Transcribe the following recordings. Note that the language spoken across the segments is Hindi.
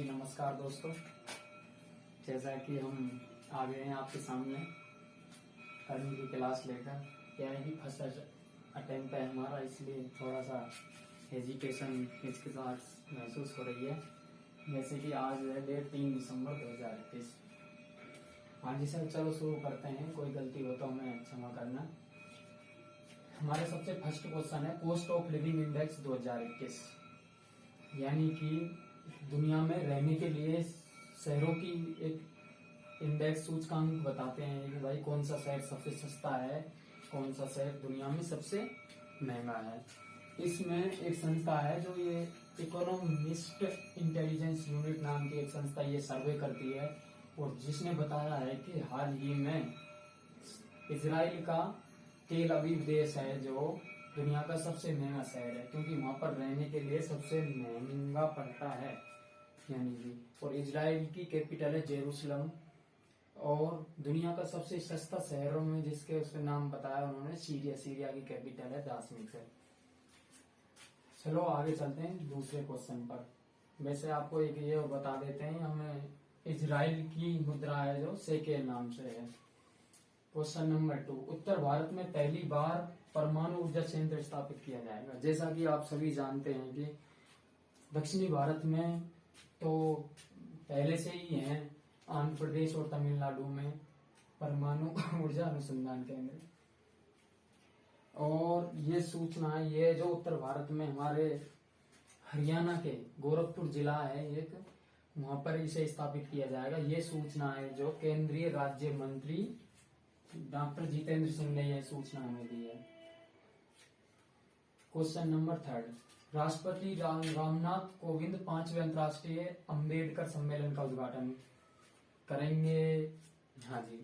जी नमस्कार दोस्तों। जैसा कि हम आ गए हैं आपके सामने करने की क्लास लेकर, क्या है कि फर्स्ट अटेम्प्ट है हमारा, इसलिए थोड़ा सा हेजिटेशन हिचकिचाहट महसूस हो रही है। जैसे कि आज है डेट 3 दिसंबर 2021। हाँ जी सर, चलो शुरू करते हैं। कोई गलती हो तो हमें क्षमा करना। हमारे सबसे फर्स्ट क्वेश्चन है कॉस्ट ऑफ लिविंग इंडेक्स 2021, यानी कि दुनिया में रहने के लिए शहरों की एक इंडेक्स सूचकांक बताते हैं कि भाई कौन सा शहर सबसे सस्ता है, कौन सा शहर दुनिया में सबसे महंगा है। इसमें एक संस्था है जो ये इकोनॉमिस्ट इंटेलिजेंस यूनिट नाम की एक संस्था ये सर्वे करती है, और जिसने बताया है कि हाल ही में इजराइल का तेल अवीव देश है जो दुनिया का सबसे महंगा शहर है, क्योंकि वहां पर रहने के लिए सबसे महंगा पड़ता है यानी कि। और इजराइल की कैपिटल है जेरूसलम, और दुनिया का सबसे सस्ता शहरों में जिसके उसका नाम बताया उन्होंने सीरिया की कैपिटल है दाशमिक है। चलो आगे चलते हैं दूसरे क्वेश्चन पर। वैसे आपको एक ये बता देते हैं, हमें इजराइल की मुद्रा है जो शेकेल नाम से है। क्वेश्चन नंबर 2, उत्तर भारत में पहली बार परमाणु ऊर्जा संयंत्र स्थापित किया जाएगा। जैसा कि आप सभी जानते हैं कि दक्षिणी भारत में तो पहले से ही है आंध्र प्रदेश और तमिलनाडु में परमाणु ऊर्जा अनुसंधान केंद्र, और ये सूचना ये जो उत्तर भारत में हमारे हरियाणा के गोरखपुर जिला है एक, वहां पर इसे स्थापित किया जाएगा। ये सूचना है जो केंद्रीय राज्य मंत्री डॉक्टर जितेंद्र सिंह ने यह सूचना हमें दी है। क्वेश्चन नंबर 3, राष्ट्रपति रामनाथ कोविंद 5वें अंतर्राष्ट्रीय अंबेडकर सम्मेलन का उद्घाटन करेंगे। हाँ जी,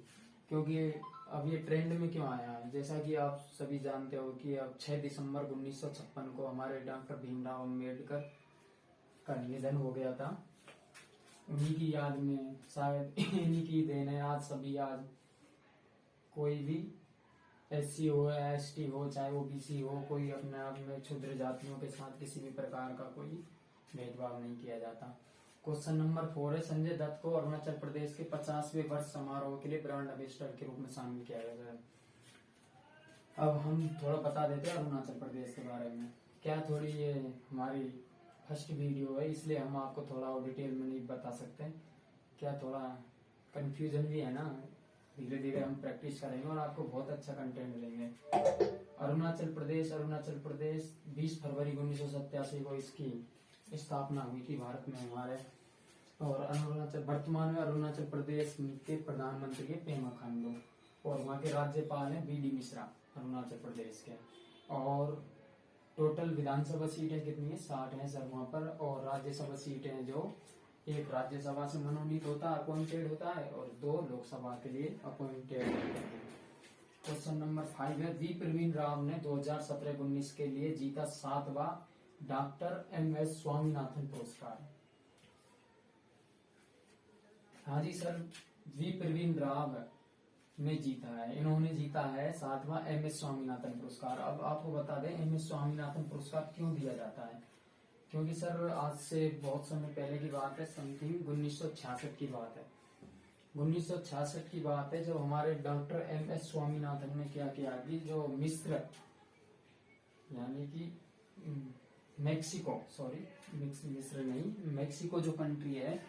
क्योंकि अब ये ट्रेंड में क्यों आया है, जैसा कि आप सभी जानते हो कि अब 6 दिसंबर 1956 को हमारे डॉक्टर भीमराव अंबेडकर का निधन हो गया था। उन्हीं की याद में, शायद इन्हीं की देन है आज सभी, आज कोई भी SC हो या ST हो चाहे OBC हो, कोई अपने आप में क्षुद्र जातियों के साथ किसी भी प्रकार का कोई भेदभाव नहीं किया जाता। क्वेश्चन नंबर 4 है, संजय दत्त को अरुणाचल प्रदेश के 50वें वर्ष समारोह के लिए ब्रांड एम्बेसडर के रूप में शामिल किया गया है। अब हम थोड़ा बता देते हैं अरुणाचल प्रदेश के बारे में। क्या थोड़ी ये हमारी फर्स्ट वीडियो है, इसलिए हम आपको थोड़ा और डिटेल में नहीं बता सकते, क्या थोड़ा कंफ्यूजन भी है ना। धीरे धीरे हम प्रैक्टिस करेंगे और आपको बहुत अच्छा कंटेंट देंगे। अरुणाचल प्रदेश 20 फरवरी 1987 को इसकी स्थापना हुई थी भारत में हमारे। और वर्तमान में अरुणाचल प्रदेश के प्रधानमंत्री है पेमा खांडू, और वहाँ के राज्यपाल हैं BD मिश्रा अरुणाचल प्रदेश के। और टोटल विधानसभा सीटें कितनी है, 60 है सर वहाँ पर। और राज्यसभा सीटें जो एक राज्यसभा से मनोनीत होता है, अपॉइंटेड होता है, और 2 लोकसभा के लिए अपॉइंटेड होते हैं। क्वेश्चन नंबर 5 है, वी प्रवीण राव ने 2017-19 के लिए जीता 7वां डॉक्टर MS स्वामीनाथन पुरस्कार। हाँ जी सर, वी प्रवीण राव ने जीता है, इन्होंने जीता है 7वां MS स्वामीनाथन पुरस्कार। अब आपको बता दें MS स्वामीनाथन पुरस्कार क्यों दिया जाता है, क्योंकि सर आज से बहुत समय पहले की बात है, समथिंग 1966 की बात है। 1966 की बात है जब हमारे डॉक्टर MS स्वामीनाथन ने क्या किया कि जो मिस्र यानी कि मेक्सिको जो कंट्री है,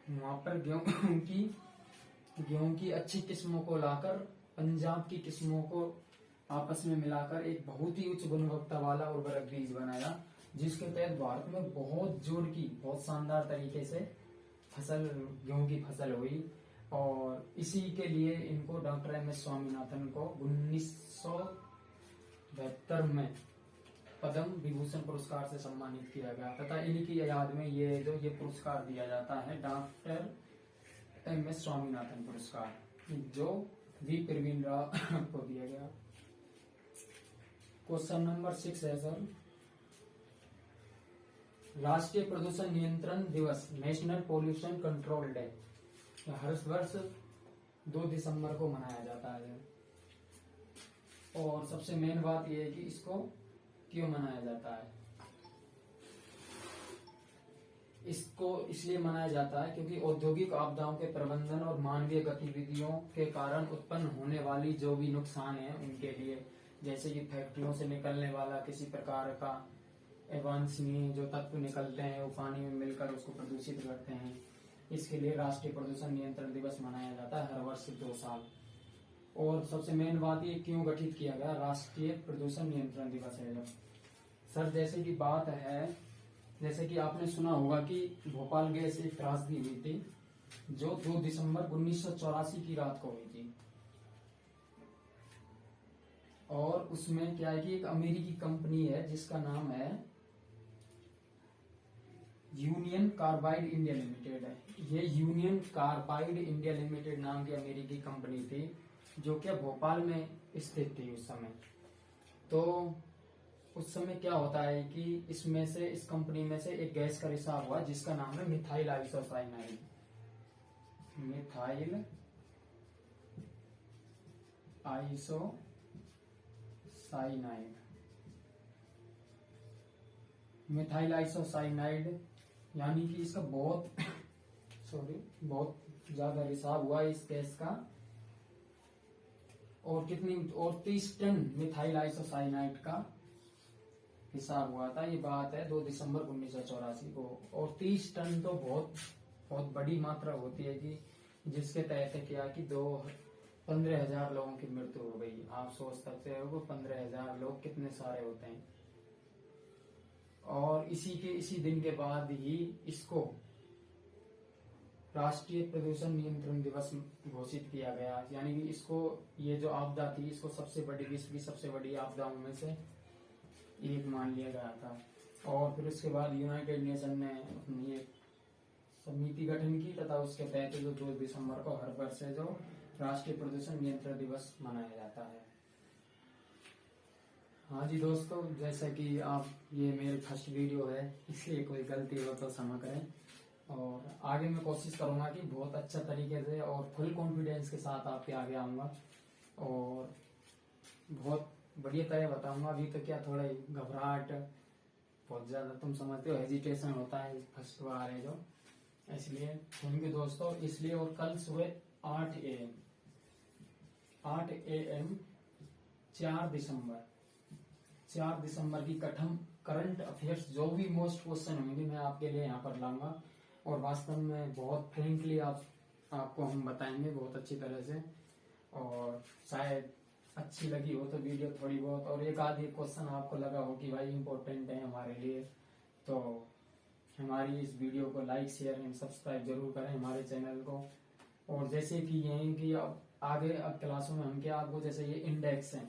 वहां पर गेहूं की अच्छी किस्मों को लाकर पंजाब की किस्मों को आपस में मिलाकर एक बहुत ही उच्च गुणवत्ता वाला उर्वरक बीज बनाया, जिसके तहत भारत में बहुत शानदार तरीके से गेहूं की फसल हुई। और इसी के लिए इनको डॉक्टर MS स्वामीनाथन को 1972 में पद्म विभूषण पुरस्कार से सम्मानित किया गया तथा इनकी याद में ये पुरस्कार दिया जाता है डॉक्टर MS स्वामीनाथन पुरस्कार, जो वी प्रवीण राव को दिया गया। क्वेश्चन नंबर 6 है सर, राष्ट्रीय प्रदूषण नियंत्रण दिवस नेशनल पोल्यूशन कंट्रोल डे हर वर्ष 2 दिसंबर को मनाया जाता है। और सबसे मेन बात यह है कि इसको क्यों मनाया जाता है। इसको इसलिए मनाया जाता है क्योंकि औद्योगिक आपदाओं के प्रबंधन और मानवीय गतिविधियों के कारण उत्पन्न होने वाली जो भी नुकसान है उनके लिए, जैसे कि फैक्ट्रियों से निकलने वाला किसी प्रकार का अवांछनीय जो तत्व निकलते हैं वो पानी में मिलकर उसको प्रदूषित करते हैं, इसके लिए राष्ट्रीय प्रदूषण नियंत्रण दिवस मनाया जाता है हर वर्ष 2 साल। और सबसे मेन बात ये क्यों गठित किया गया, राष्ट्रीय प्रदूषण नियंत्रण दिवस है जब सर, जैसे की बात है, जैसे कि आपने सुना होगा कि भोपाल गैस एक त्रासदी हुई थी जो 2 दिसंबर 1984 की रात को हुई थी। और उसमें क्या है कि एक अमेरिकी कंपनी है जिसका नाम है यूनियन कार्बाइड इंडिया लिमिटेड है। ये यूनियन कार्बाइड इंडिया लिमिटेड नाम की अमेरिकी कंपनी थी जो कि भोपाल में स्थित थी उस समय। तो उस समय क्या होता है कि इसमें से इस कंपनी में से एक गैस का रिसाव हुआ जिसका नाम है methyl isocyanide. Methyl isocyanide, methyl isocyanide यानी कि इसका बहुत बहुत ज्यादा रिसाव हुआ इस गैस का। और 30 टन मिथाइल आइसोसाइनाइड का हिसाब हुआ था। ये बात है 2 दिसंबर 1984 को। और 30 टन तो बहुत बड़ी मात्रा होती है कि जिसके तहत क्या कि 15,000 लोगों की मृत्यु हो गई। आप सोच सकते हो 15,000 लोग कितने सारे होते हैं। और इसी दिन के बाद ही इसको राष्ट्रीय प्रदूषण नियंत्रण दिवस घोषित किया गया। यानी कि इसको, ये जो आपदा थी, इसको सबसे बड़ी, विश्व की सबसे बड़ी आपदाओं में से एक मान लिया गया था। और फिर उसके बाद यूनाइटेड नेशन ने अपनी एक समिति गठन की तथा उसके तहत जो 2 दिसंबर को हर वर्ष से जो राष्ट्रीय प्रदूषण नियंत्रण दिवस मनाया जाता है। हाँ जी दोस्तों, जैसा कि आप, ये मेरी फर्स्ट वीडियो है इसलिए कोई गलती हो तो क्षमा करें। और आगे मैं कोशिश करूंगा कि बहुत अच्छा तरीके से और फुल कॉन्फिडेंस के साथ आपके आगे आऊंगा और बहुत बढ़िया तरह बताऊंगा। अभी तो क्या थोड़ा घबराहट, बहुत ज्यादा, तुम समझते हो, हेजिटेशन होता है, फर्स्ट बार है जो, इसलिए थैंक यू दोस्तों। इसलिए और कल सुबह 8 AM 4 दिसंबर की करंट अफेयर्स जो भी मोस्ट क्वेश्चन होंगे मैं आपके लिए यहाँ पर लाऊंगा। और वास्तव में बहुत फ्रेंकली आपको हम बताएंगे बहुत अच्छी तरह से। और शायद अच्छी लगी हो तो वीडियो थोड़ी बहुत, और एक आधी क्वेश्चन आपको लगा हो कि भाई इम्पोर्टेंट है हमारे लिए, तो हमारी इस वीडियो को लाइक, शेयर एंड सब्सक्राइब जरूर करें हमारे चैनल को। और जैसे कि यही कि अब क्लासों में हम क्या आपको, जैसे ये इंडेक्स है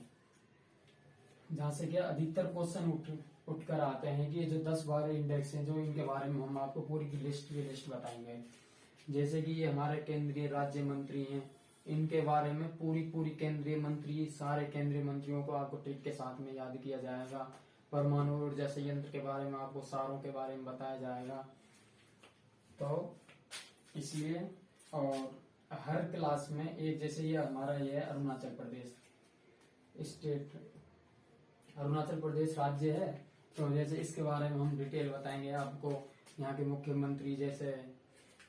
जहाँ से क्या अधिकतर क्वेश्चन उठकर आते हैं कि ये जो 10-12 इंडेक्स हैं जो इनके बारे में हम आपको पूरी की लिस्ट बताएंगे। जैसे कि ये हमारे केंद्रीय राज्य मंत्री हैं, इनके बारे में पूरी केंद्रीय मंत्री, सारे केंद्रीय मंत्रियों को आपको ट्रिक के साथ में याद किया जाएगा। परमाणु ऊर्जा संयंत्र के बारे में आपको सारों के बारे में बताया जाएगा। तो इसलिए, और हर क्लास में एक, जैसे ये हमारा ये है अरुणाचल प्रदेश स्टेट, अरुणाचल प्रदेश राज्य है, तो जैसे इसके बारे में हम डिटेल बताएंगे आपको। यहाँ के मुख्यमंत्री जैसे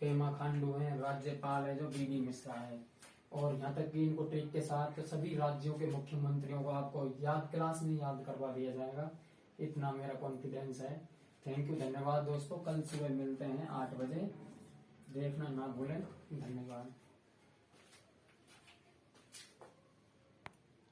पेमा खांडू हैं, राज्यपाल है जो बीडी मिश्रा है। और यहाँ तक कि इनको ट्रिक के साथ सभी राज्यों के मुख्यमंत्रियों को आपको क्लास में याद करवा दिया जाएगा, इतना मेरा कॉन्फिडेंस है। थैंक यू, धन्यवाद दोस्तों। कल सुबह मिलते हैं 8 बजे, देखना ना भूलें। धन्यवाद।